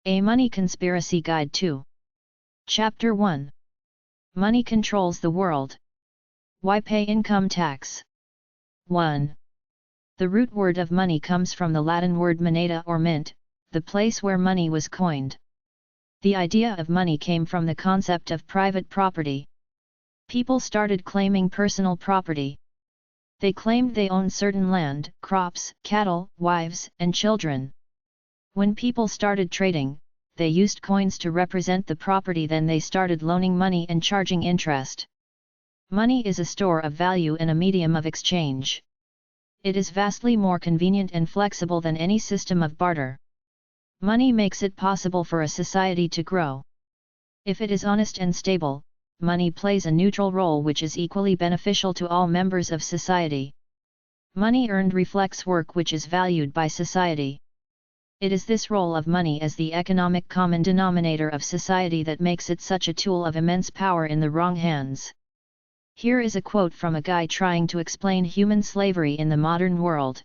A Money Conspiracy Guide 2. Chapter 1. Money Controls the World. Why Pay Income Tax? 1. The root word of money comes from the Latin word moneta or mint, the place where money was coined. The idea of money came from the concept of private property. People started claiming personal property. They claimed they owned certain land, crops, cattle, wives, and children. When people started trading, they used coins to represent the property. Then they started loaning money and charging interest. Money is a store of value and a medium of exchange. It is vastly more convenient and flexible than any system of barter. Money makes it possible for a society to grow. If it is honest and stable, money plays a neutral role which is equally beneficial to all members of society. Money earned reflects work which is valued by society. It is this role of money as the economic common denominator of society that makes it such a tool of immense power in the wrong hands. Here is a quote from a guy trying to explain human slavery in the modern world.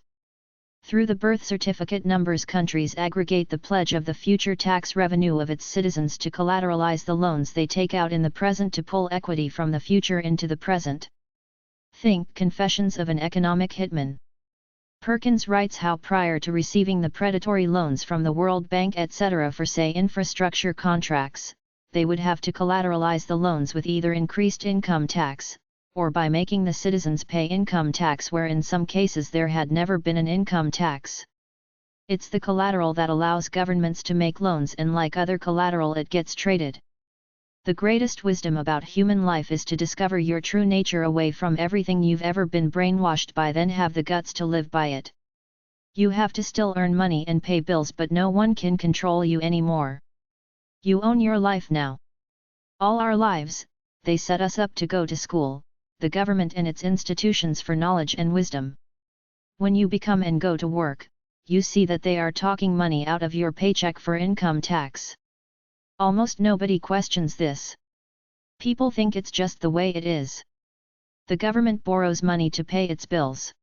Through the birth certificate numbers, countries aggregate the pledge of the future tax revenue of its citizens to collateralize the loans they take out in the present to pull equity from the future into the present. Think Confessions of an Economic Hitman. Perkins writes how prior to receiving the predatory loans from the World Bank etc. for say infrastructure contracts, they would have to collateralize the loans with either increased income tax, or by making the citizens pay income tax where in some cases there had never been an income tax. It's the collateral that allows governments to make loans, and like other collateral it gets traded. The greatest wisdom about human life is to discover your true nature away from everything you've ever been brainwashed by, then have the guts to live by it. You have to still earn money and pay bills, but no one can control you anymore. You own your life now. All our lives, they set us up to go to school, the government and its institutions for knowledge and wisdom. When you become and go to work, you see that they are talking money out of your paycheck for income tax. Almost nobody questions this. People think it's just the way it is. The government borrows money to pay its bills.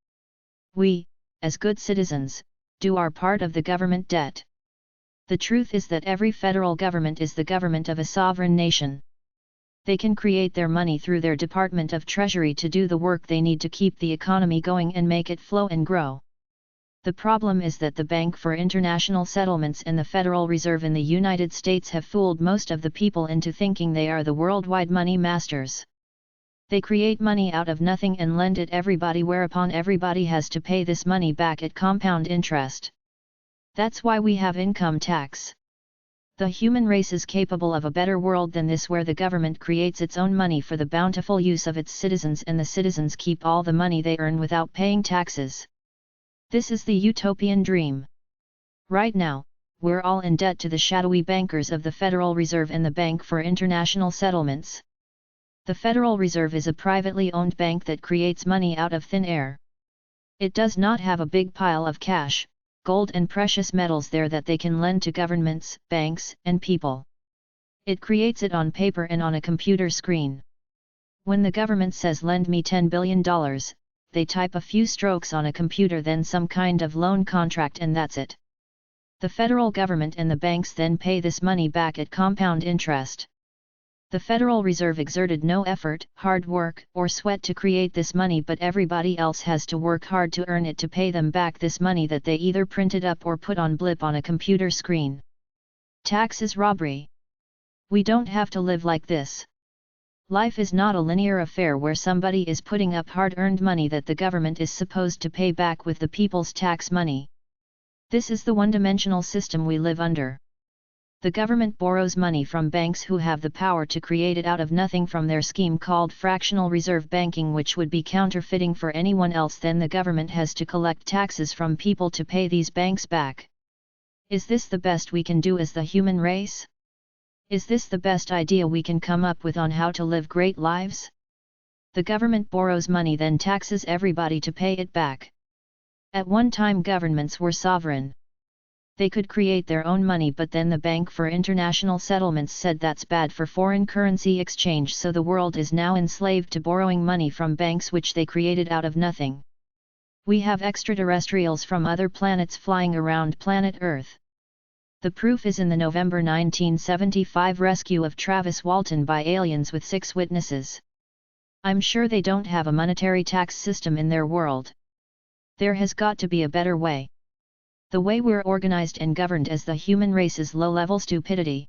We, as good citizens, do our part of the government debt. The truth is that every federal government is the government of a sovereign nation. They can create their money through their Department of Treasury to do the work they need to keep the economy going and make it flow and grow. The problem is that the Bank for International Settlements and the Federal Reserve in the United States have fooled most of the people into thinking they are the worldwide money masters. They create money out of nothing and lend it everybody, whereupon everybody has to pay this money back at compound interest. That's why we have income tax. The human race is capable of a better world than this, where the government creates its own money for the bountiful use of its citizens and the citizens keep all the money they earn without paying taxes. This is the utopian dream. Right now, we're all in debt to the shadowy bankers of the Federal Reserve and the Bank for International Settlements. The Federal Reserve is a privately owned bank that creates money out of thin air. It does not have a big pile of cash, gold and precious metals there that they can lend to governments, banks, and people. It creates it on paper and on a computer screen. When the government says lend me $10 billion, they type a few strokes on a computer, then some kind of loan contract, and that's it. The federal government and the banks then pay this money back at compound interest. The Federal Reserve exerted no effort, hard work, or sweat to create this money, but everybody else has to work hard to earn it to pay them back this money that they either printed up or put on blip on a computer screen. Tax is robbery. We don't have to live like this. Life is not a linear affair where somebody is putting up hard-earned money that the government is supposed to pay back with the people's tax money. This is the one-dimensional system we live under. The government borrows money from banks who have the power to create it out of nothing from their scheme called fractional reserve banking, which would be counterfeiting for anyone else. Then the government has to collect taxes from people to pay these banks back. Is this the best we can do as the human race? Is this the best idea we can come up with on how to live great lives? The government borrows money, then taxes everybody to pay it back. At one time governments were sovereign. They could create their own money, but then the Bank for International Settlements said that's bad for foreign currency exchange, so the world is now enslaved to borrowing money from banks which they created out of nothing. We have extraterrestrials from other planets flying around planet Earth. The proof is in the November 1975 rescue of Travis Walton by aliens with 6 witnesses. I'm sure they don't have a monetary tax system in their world. There has got to be a better way. The way we're organized and governed as the human race is low-level stupidity.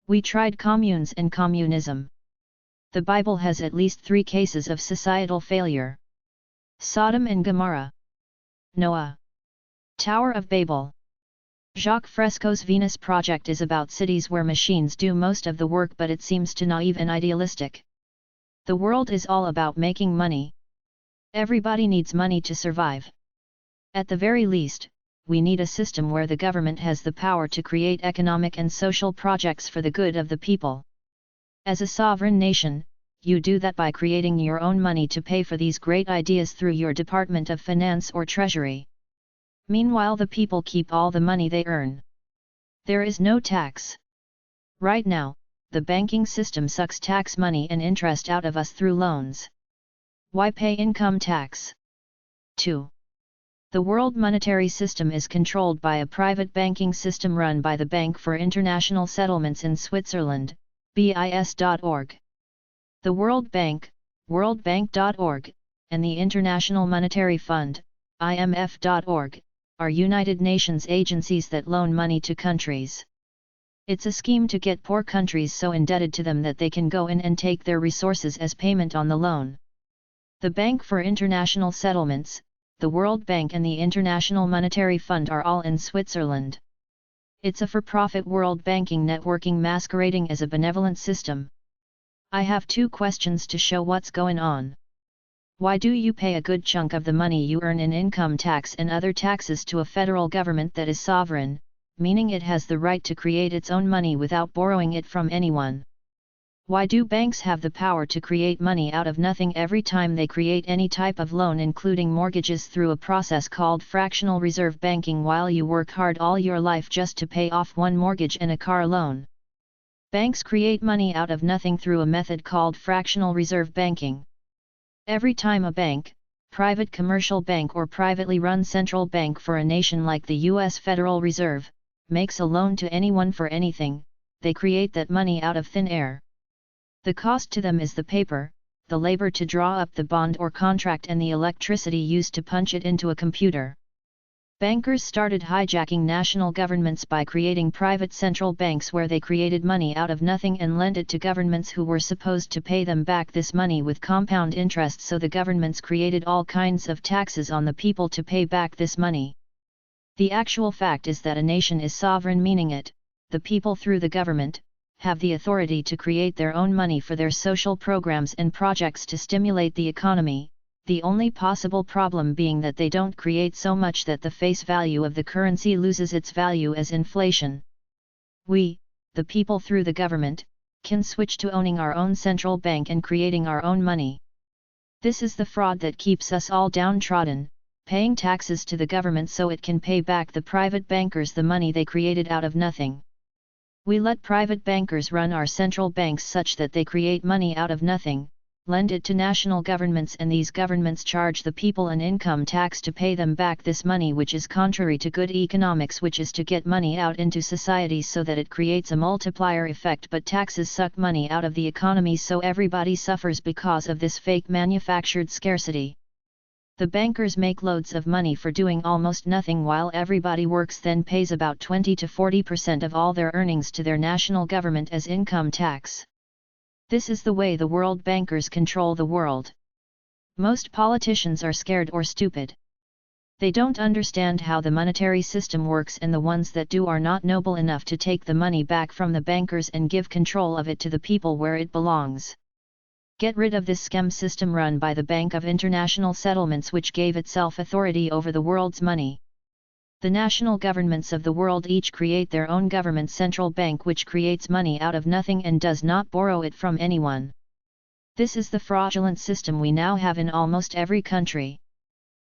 We tried communes and communism. The Bible has at least 3 cases of societal failure. Sodom and Gomorrah. Noah. Tower of Babel. Jacques Fresco's Venus project is about cities where machines do most of the work, but it seems too naive and idealistic. The world is all about making money. Everybody needs money to survive. At the very least, we need a system where the government has the power to create economic and social projects for the good of the people. As a sovereign nation, you do that by creating your own money to pay for these great ideas through your Department of Finance or Treasury. Meanwhile, the people keep all the money they earn. There is no tax. Right now, the banking system sucks tax money and interest out of us through loans. Why pay income tax? 2. The world monetary system is controlled by a private banking system run by the Bank for International Settlements in Switzerland, BIS.org. The World Bank, worldbank.org, and the International Monetary Fund, IMF.org, are United Nations agencies that loan money to countries. It's a scheme to get poor countries so indebted to them that they can go in and take their resources as payment on the loan. The Bank for International Settlements, the World Bank and the International Monetary Fund are all in Switzerland. It's a for-profit world banking networking masquerading as a benevolent system. I have 2 questions to show what's going on. Why do you pay a good chunk of the money you earn in income tax and other taxes to a federal government that is sovereign, meaning it has the right to create its own money without borrowing it from anyone? Why do banks have the power to create money out of nothing every time they create any type of loan, including mortgages, through a process called fractional reserve banking, while you work hard all your life just to pay off one mortgage and a car loan? Banks create money out of nothing through a method called fractional reserve banking. Every time a bank, private commercial bank or privately run central bank for a nation like the U.S. Federal Reserve, makes a loan to anyone for anything, they create that money out of thin air. The cost to them is the paper, the labor to draw up the bond or contract, and the electricity used to punch it into a computer. Bankers started hijacking national governments by creating private central banks where they created money out of nothing and lent it to governments who were supposed to pay them back this money with compound interest, so the governments created all kinds of taxes on the people to pay back this money. The actual fact is that a nation is sovereign, meaning it, the people through the government, have the authority to create their own money for their social programs and projects to stimulate the economy, the only possible problem being that they don't create so much that the face value of the currency loses its value as inflation. We, the people through the government, can switch to owning our own central bank and creating our own money. This is the fraud that keeps us all downtrodden, paying taxes to the government so it can pay back the private bankers the money they created out of nothing. We let private bankers run our central banks such that they create money out of nothing, lend it to national governments, and these governments charge the people an income tax to pay them back this money, which is contrary to good economics, which is to get money out into society so that it creates a multiplier effect. But taxes suck money out of the economy, so everybody suffers because of this fake manufactured scarcity. The bankers make loads of money for doing almost nothing while everybody works, then pays about 20 to 40% of all their earnings to their national government as income tax. This is the way the world bankers control the world. Most politicians are scared or stupid. They don't understand how the monetary system works, and the ones that do are not noble enough to take the money back from the bankers and give control of it to the people where it belongs. Get rid of this scam system run by the Bank of International Settlements, which gave itself authority over the world's money. The national governments of the world each create their own government central bank, which creates money out of nothing and does not borrow it from anyone. This is the fraudulent system we now have in almost every country.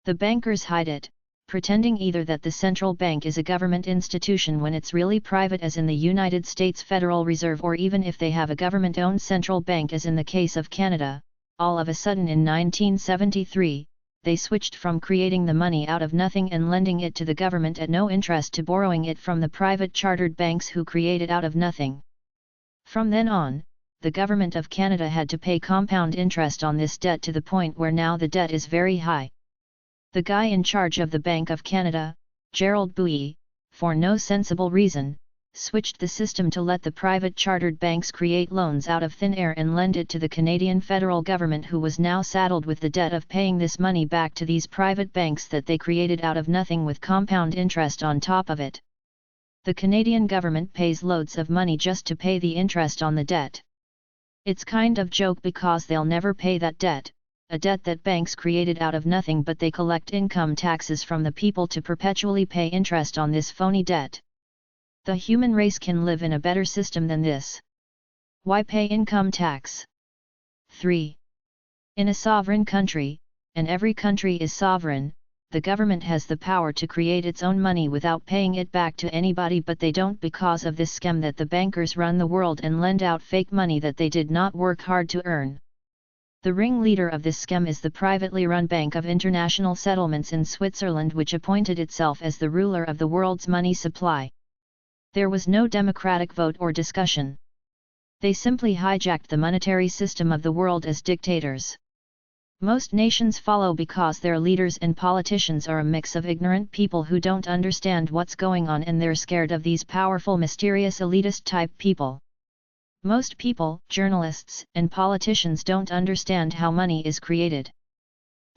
The bankers hide it, pretending either that the central bank is a government institution when it's really private, as in the United States Federal Reserve, or even if they have a government-owned central bank as in the case of Canada. All of a sudden in 1973, they switched from creating the money out of nothing and lending it to the government at no interest to borrowing it from the private chartered banks who create it out of nothing. From then on, the Government of Canada had to pay compound interest on this debt to the point where now the debt is very high. The guy in charge of the Bank of Canada, Gerald Bouie, for no sensible reason, switched the system to let the private chartered banks create loans out of thin air and lend it to the Canadian federal government, who was now saddled with the debt of paying this money back to these private banks that they created out of nothing with compound interest on top of it. The Canadian government pays loads of money just to pay the interest on the debt. It's kind of joke because they'll never pay that debt, a debt that banks created out of nothing, but they collect income taxes from the people to perpetually pay interest on this phony debt. The human race can live in a better system than this. Why pay income tax? 3. In a sovereign country, and every country is sovereign, the government has the power to create its own money without paying it back to anybody, but they don't because of this scam that the bankers run the world and lend out fake money that they did not work hard to earn. The ringleader of this scam is the privately run Bank of International Settlements in Switzerland, which appointed itself as the ruler of the world's money supply. There was no democratic vote or discussion. They simply hijacked the monetary system of the world as dictators. Most nations follow because their leaders and politicians are a mix of ignorant people who don't understand what's going on, and they're scared of these powerful, mysterious, elitist type people. Most people, journalists, and politicians don't understand how money is created.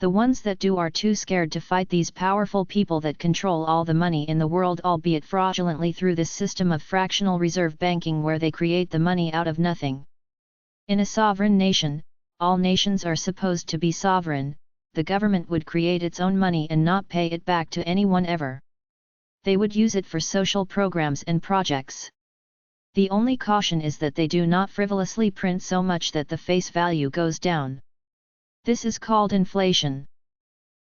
The ones that do are too scared to fight these powerful people that control all the money in the world, albeit fraudulently through this system of fractional reserve banking where they create the money out of nothing. In a sovereign nation, all nations are supposed to be sovereign. The government would create its own money and not pay it back to anyone ever. They would use it for social programs and projects. The only caution is that they do not frivolously print so much that the face value goes down. This is called inflation.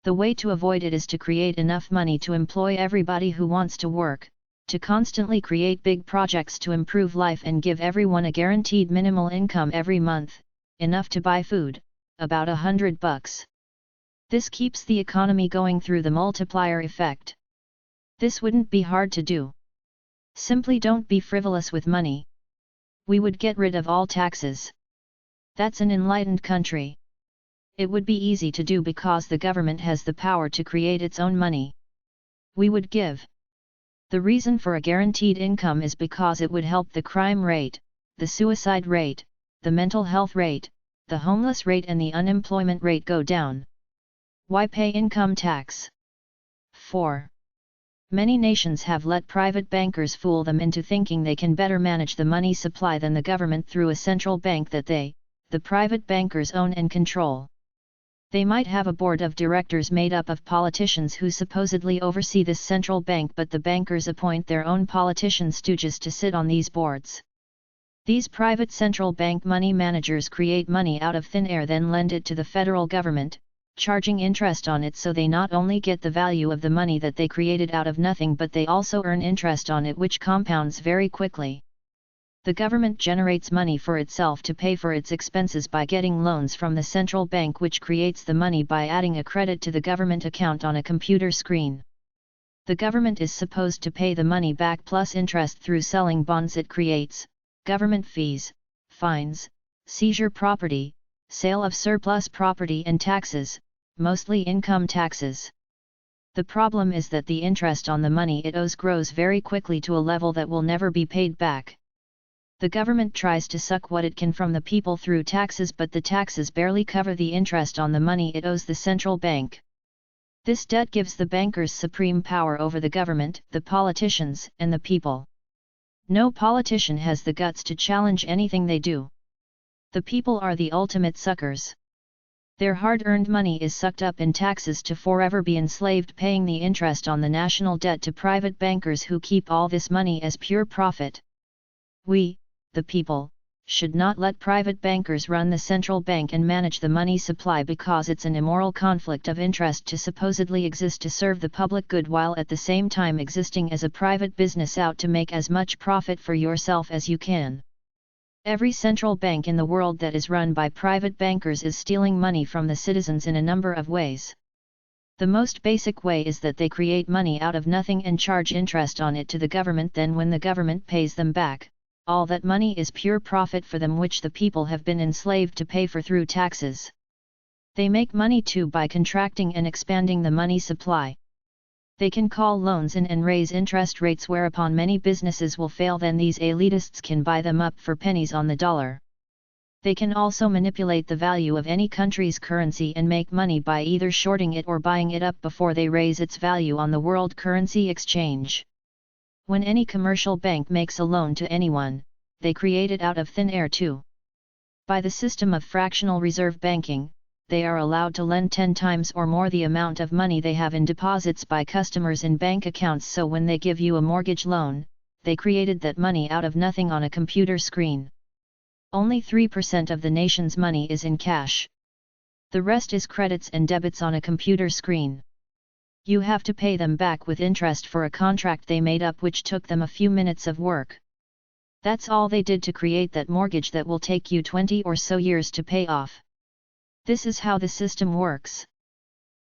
The way to avoid it is to create enough money to employ everybody who wants to work, to constantly create big projects to improve life and give everyone a guaranteed minimal income every month, enough to buy food, about $100. This keeps the economy going through the multiplier effect. This wouldn't be hard to do. Simply don't be frivolous with money. We would get rid of all taxes. That's an enlightened country. It would be easy to do because the government has the power to create its own money. We would give. The reason for a guaranteed income is because it would help the crime rate, the suicide rate, the mental health rate, the homeless rate and the unemployment rate go down. Why pay income tax? 4. Many nations have let private bankers fool them into thinking they can better manage the money supply than the government through a central bank that they, the private bankers, own and control. They might have a board of directors made up of politicians who supposedly oversee this central bank, but the bankers appoint their own politician stooges to sit on these boards. These private central bank money managers create money out of thin air, then lend it to the federal government, charging interest on it, so they not only get the value of the money that they created out of nothing, but they also earn interest on it, which compounds very quickly. The government generates money for itself to pay for its expenses by getting loans from the central bank, which creates the money by adding a credit to the government account on a computer screen. The government is supposed to pay the money back plus interest through selling bonds it creates, government fees, fines, seizure property, sale of surplus property and taxes, mostly income taxes. The problem is that the interest on the money it owes grows very quickly to a level that will never be paid back. The government tries to suck what it can from the people through taxes, but the taxes barely cover the interest on the money it owes the central bank. This debt gives the bankers supreme power over the government, the politicians, and the people. No politician has the guts to challenge anything they do. The people are the ultimate suckers. Their hard-earned money is sucked up in taxes to forever be enslaved, paying the interest on the national debt to private bankers who keep all this money as pure profit. We, the people, should not let private bankers run the central bank and manage the money supply, because it's an immoral conflict of interest to supposedly exist to serve the public good while at the same time existing as a private business out to make as much profit for yourself as you can. Every central bank in the world that is run by private bankers is stealing money from the citizens in a number of ways. The most basic way is that they create money out of nothing and charge interest on it to the government. Then when the government pays them back, all that money is pure profit for them, which the people have been enslaved to pay for through taxes. They make money too by contracting and expanding the money supply. They can call loans in and raise interest rates, whereupon many businesses will fail. Then these elitists can buy them up for pennies on the dollar. They can also manipulate the value of any country's currency and make money by either shorting it or buying it up before they raise its value on the world currency exchange. When any commercial bank makes a loan to anyone, they create it out of thin air too. By the system of fractional reserve banking, they are allowed to lend 10 times or more the amount of money they have in deposits by customers in bank accounts. So when they give you a mortgage loan, they created that money out of nothing on a computer screen. Only 3% of the nation's money is in cash. The rest is credits and debits on a computer screen. You have to pay them back with interest for a contract they made up, which took them a few minutes of work. That's all they did to create that mortgage that will take you 20 or so years to pay off. This is how the system works.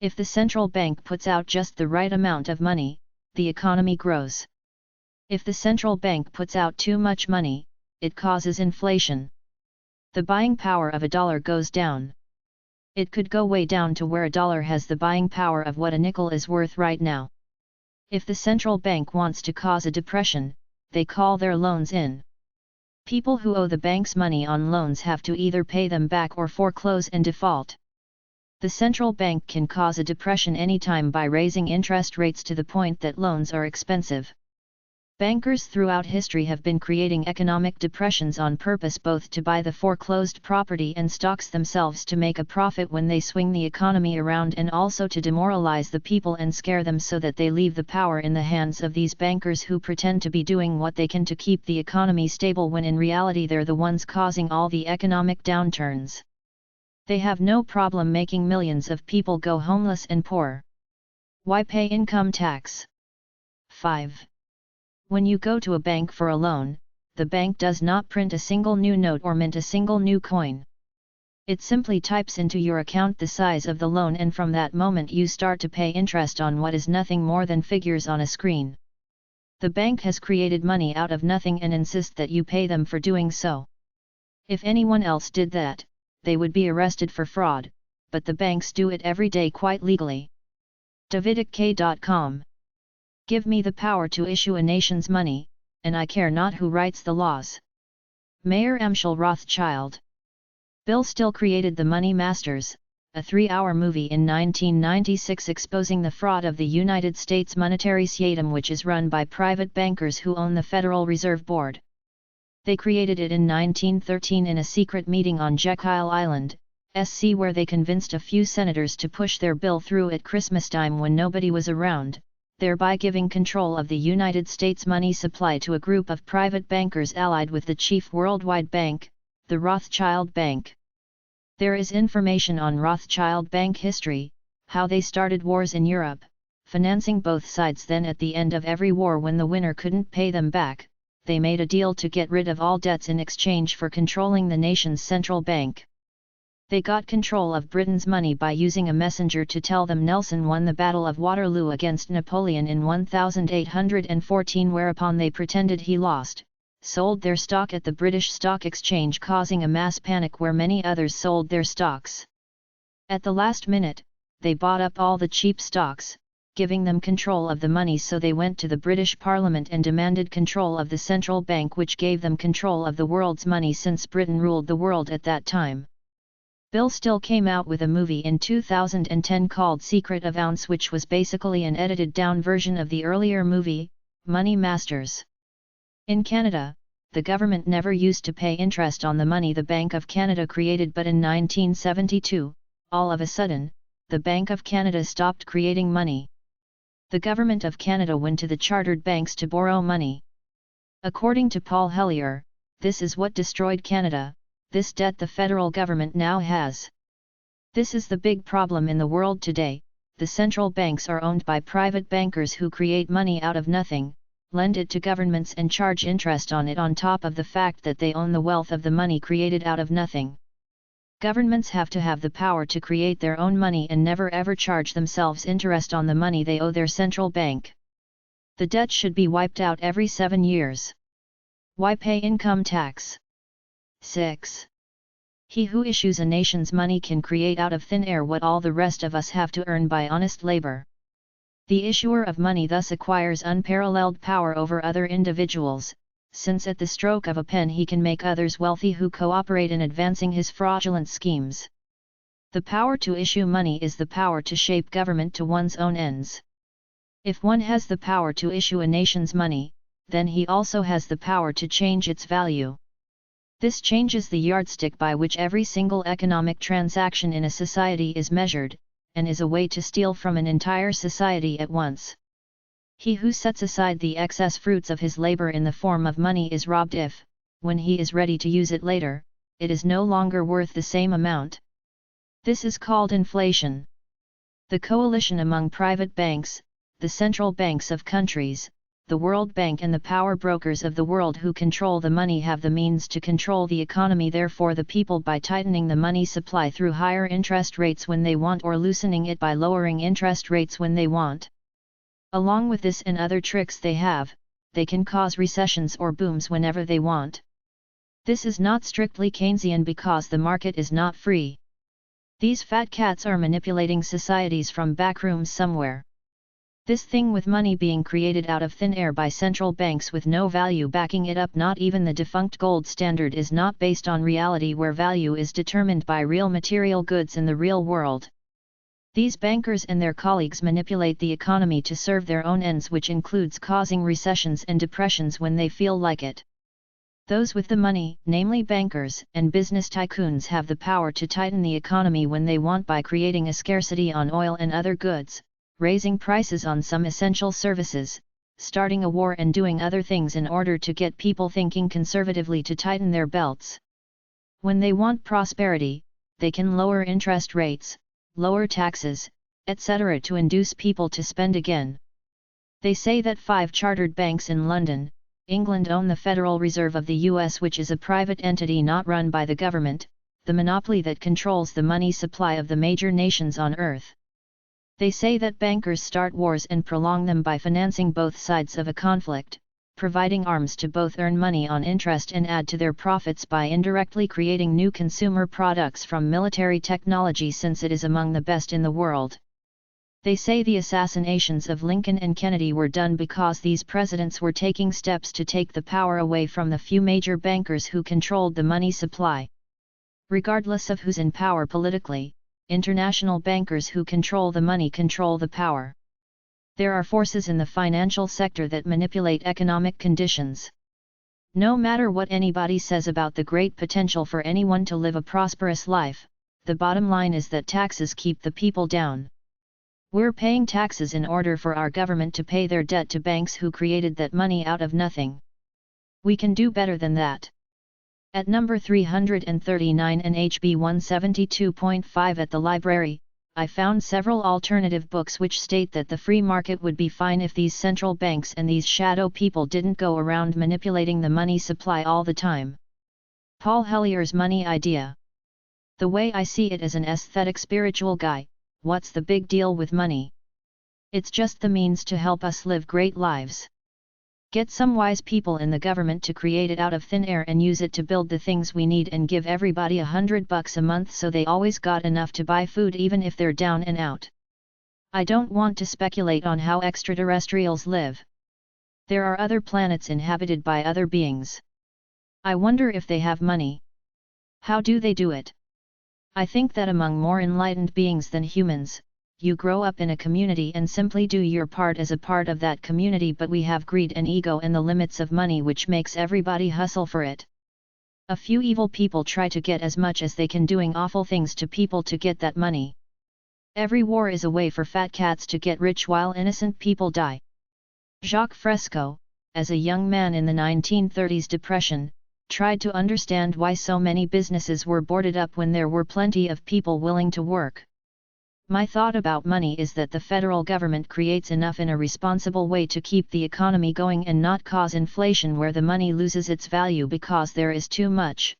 If the central bank puts out just the right amount of money, the economy grows. If the central bank puts out too much money, it causes inflation. The buying power of a dollar goes down. It could go way down to where a dollar has the buying power of what a nickel is worth right now. If the central bank wants to cause a depression, they call their loans in. People who owe the banks money on loans have to either pay them back or foreclose and default. The central bank can cause a depression anytime by raising interest rates to the point that loans are expensive. Bankers throughout history have been creating economic depressions on purpose, both to buy the foreclosed property and stocks themselves to make a profit when they swing the economy around, and also to demoralize the people and scare them so that they leave the power in the hands of these bankers who pretend to be doing what they can to keep the economy stable when in reality they're the ones causing all the economic downturns. They have no problem making millions of people go homeless and poor. Why pay income tax? 5. When you go to a bank for a loan, the bank does not print a single new note or mint a single new coin. It simply types into your account the size of the loan, and from that moment you start to pay interest on what is nothing more than figures on a screen. The bank has created money out of nothing and insists that you pay them for doing so. If anyone else did that, they would be arrested for fraud, but the banks do it every day quite legally. Davidic.com. Give me the power to issue a nation's money, and I care not who writes the laws. Mayer Amschel Rothschild. Bill Still created The Money Masters, a 3-hour movie in 1996 exposing the fraud of the United States monetary system, which is run by private bankers who own the Federal Reserve Board. They created it in 1913 in a secret meeting on Jekyll Island, SC, where they convinced a few senators to push their bill through at Christmas time when nobody was around, thereby giving control of the United States money supply to a group of private bankers allied with the chief worldwide bank, the Rothschild Bank. There is information on Rothschild Bank history, how they started wars in Europe, financing both sides. Then at the end of every war, when the winner couldn't pay them back, they made a deal to get rid of all debts in exchange for controlling the nation's central bank. They got control of Britain's money by using a messenger to tell them Nelson won the Battle of Waterloo against Napoleon in 1814, whereupon they pretended he lost, sold their stock at the British Stock Exchange, causing a mass panic where many others sold their stocks. At the last minute, they bought up all the cheap stocks, giving them control of the money, so they went to the British Parliament and demanded control of the central bank, which gave them control of the world's money since Britain ruled the world at that time. Bill Still came out with a movie in 2010 called Secret of Ounce, which was basically an edited-down version of the earlier movie, Money Masters. In Canada, the government never used to pay interest on the money the Bank of Canada created, but in 1972, all of a sudden, the Bank of Canada stopped creating money. The Government of Canada went to the chartered banks to borrow money. According to Paul Hellyer, this is what destroyed Canada. This debt the federal government now has. This is the big problem in the world today. The central banks are owned by private bankers who create money out of nothing, lend it to governments and charge interest on it on top of the fact that they own the wealth of the money created out of nothing. Governments have to have the power to create their own money and never ever charge themselves interest on the money they owe their central bank. The debt should be wiped out every 7 years. Why pay income tax? 6. He who issues a nation's money can create out of thin air what all the rest of us have to earn by honest labor. The issuer of money thus acquires unparalleled power over other individuals, since at the stroke of a pen he can make others wealthy who cooperate in advancing his fraudulent schemes. The power to issue money is the power to shape government to one's own ends. If one has the power to issue a nation's money, then he also has the power to change its value. This changes the yardstick by which every single economic transaction in a society is measured, and is a way to steal from an entire society at once. He who sets aside the excess fruits of his labor in the form of money is robbed if, when he is ready to use it later, it is no longer worth the same amount. This is called inflation. The coalition among private banks, the central banks of countries, the World Bank and the power brokers of the world who control the money have the means to control the economy, therefore the people, by tightening the money supply through higher interest rates when they want or loosening it by lowering interest rates when they want. Along with this and other tricks they have, they can cause recessions or booms whenever they want. This is not strictly Keynesian because the market is not free. These fat cats are manipulating societies from backrooms somewhere. This thing with money being created out of thin air by central banks with no value backing it up, not even the defunct gold standard, is not based on reality where value is determined by real material goods in the real world. These bankers and their colleagues manipulate the economy to serve their own ends, which includes causing recessions and depressions when they feel like it. Those with the money, namely bankers and business tycoons, have the power to tighten the economy when they want by creating a scarcity on oil and other goods, raising prices on some essential services, starting a war and doing other things in order to get people thinking conservatively to tighten their belts. When they want prosperity, they can lower interest rates, lower taxes, etc. to induce people to spend again. They say that 5 chartered banks in London, England own the Federal Reserve of the US, which is a private entity not run by the government, the monopoly that controls the money supply of the major nations on earth. They say that bankers start wars and prolong them by financing both sides of a conflict, providing arms to both earn money on interest and add to their profits by indirectly creating new consumer products from military technology, since it is among the best in the world. They say the assassinations of Lincoln and Kennedy were done because these presidents were taking steps to take the power away from the few major bankers who controlled the money supply. Regardless of who's in power politically, international bankers who control the money control the power. There are forces in the financial sector that manipulate economic conditions. No matter what anybody says about the great potential for anyone to live a prosperous life, the bottom line is that taxes keep the people down. We're paying taxes in order for our government to pay their debt to banks who created that money out of nothing. We can do better than that. At number 339 and HB 172.5 at the library, I found several alternative books which state that the free market would be fine if these central banks and these shadow people didn't go around manipulating the money supply all the time. Paul Hellier's money idea. The way I see it as an aesthetic spiritual guy, what's the big deal with money? It's just the means to help us live great lives. Get some wise people in the government to create it out of thin air and use it to build the things we need and give everybody $100 a month so they always got enough to buy food even if they're down and out. I don't want to speculate on how extraterrestrials live. There are other planets inhabited by other beings. I wonder if they have money. How do they do it? I think that among more enlightened beings than humans, you grow up in a community and simply do your part as a part of that community, but we have greed and ego and the limits of money which makes everybody hustle for it. A few evil people try to get as much as they can, doing awful things to people to get that money. Every war is a way for fat cats to get rich while innocent people die. Jacques Fresco, as a young man in the 1930s Depression, tried to understand why so many businesses were boarded up when there were plenty of people willing to work. My thought about money is that the federal government creates enough in a responsible way to keep the economy going and not cause inflation where the money loses its value because there is too much.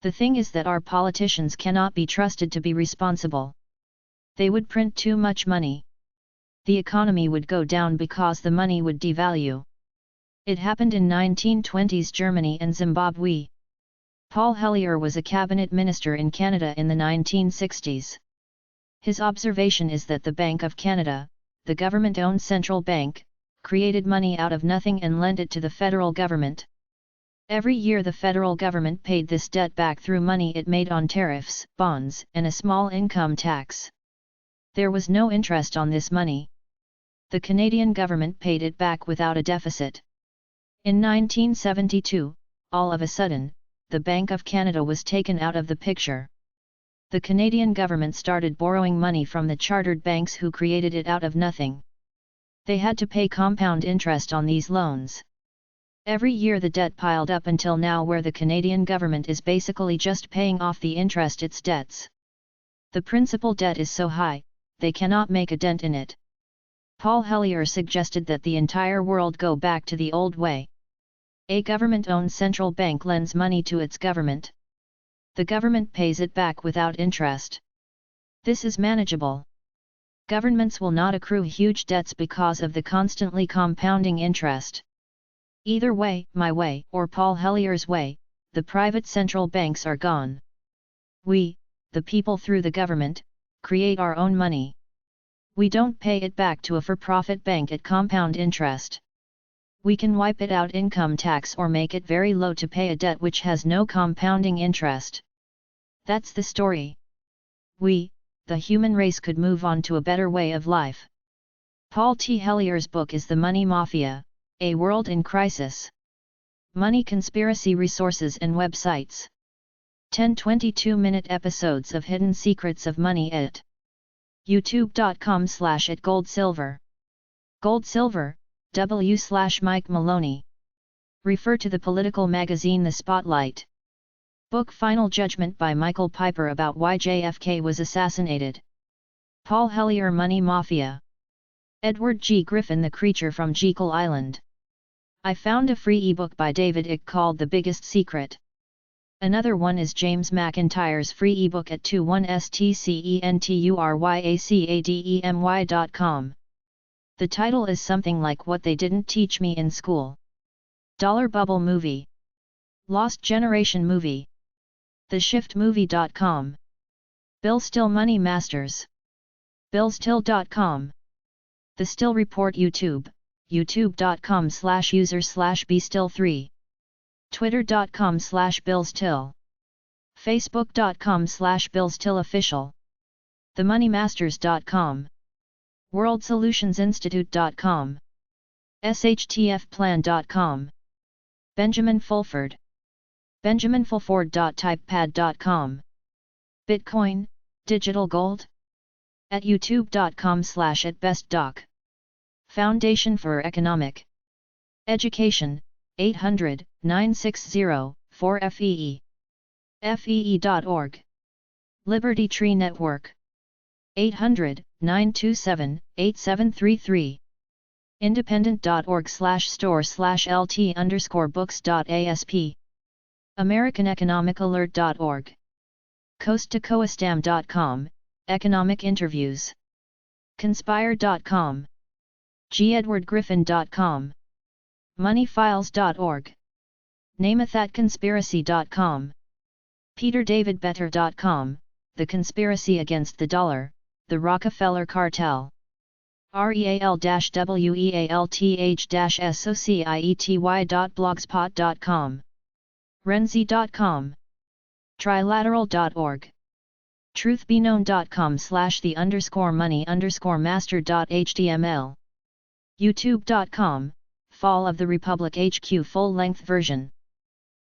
The thing is that our politicians cannot be trusted to be responsible. They would print too much money. The economy would go down because the money would devalue. It happened in 1920s Germany and Zimbabwe. Paul Hellyer was a cabinet minister in Canada in the 1960s. His observation is that the Bank of Canada, the government-owned central bank, created money out of nothing and lent it to the federal government. Every year the federal government paid this debt back through money it made on tariffs, bonds, and a small income tax. There was no interest on this money. The Canadian government paid it back without a deficit. In 1972, all of a sudden, the Bank of Canada was taken out of the picture. The Canadian government started borrowing money from the chartered banks who created it out of nothing. They had to pay compound interest on these loans. Every year the debt piled up until now, where the Canadian government is basically just paying off the interest its debts. The principal debt is so high, they cannot make a dent in it. Paul Hellyer suggested that the entire world go back to the old way. A government-owned central bank lends money to its government. The government pays it back without interest. This is manageable. Governments will not accrue huge debts because of the constantly compounding interest. Either way, my way or Paul Hellyer's way, the private central banks are gone. We, the people through the government, create our own money. We don't pay it back to a for-profit bank at compound interest. We can wipe it out income tax or make it very low to pay a debt which has no compounding interest. That's the story. We, the human race, could move on to a better way of life. Paul T. Hellyer's book is The Money Mafia, A World in Crisis. Money Conspiracy Resources and Websites. 10 22-minute episodes of Hidden Secrets of Money at youtube.com/@goldsilver. Goldsilver, W/Mike Maloney. Refer to the political magazine The Spotlight. Book Final Judgment by Michael Piper about why JFK was assassinated. Paul Hellyer Money Mafia. Edward G. Griffin The Creature from Jekyll Island. I found a free ebook by David Icke called The Biggest Secret. Another one is James McIntyre's free ebook at 21stcenturyacademy.com. The title is something like What They Didn't Teach Me in School. Dollar Bubble Movie. Lost Generation Movie. TheShiftMovie.com. Bill Still Money Masters. BillStill.com. The Still Report YouTube, youtube.com/user/bstill3. Twitter.com/BillStill. Facebook.com/BillStillOfficial. TheMoneyMasters.com. WorldSolutionsInstitute.com. SHTFplan.com. Benjamin Fulford. BenjaminFulford.typepad.com. Bitcoin, Digital Gold? At youtube.com/atbestdoc. Foundation for Economic Education, 800-960-4FEE. FEE.org. Liberty Tree Network. 800-927-8733. Independent.org/store/lt_books.asp. AmericanEconomicAlert.org. CoastToCoastam.com, Economic Interviews. Conspire.com. GEdwardGriffin.com. Moneyfiles.org. NameThatConspiracy.com. PeterDavidBetter.com, The Conspiracy Against the Dollar, The Rockefeller Cartel. REAL-WEALTH-SOCIETY.blogspot.com. Renzi.com. Trilateral.org. truthbeknown.com/the_money_master.html. youtube.com, Fall of the Republic HQ full-length version.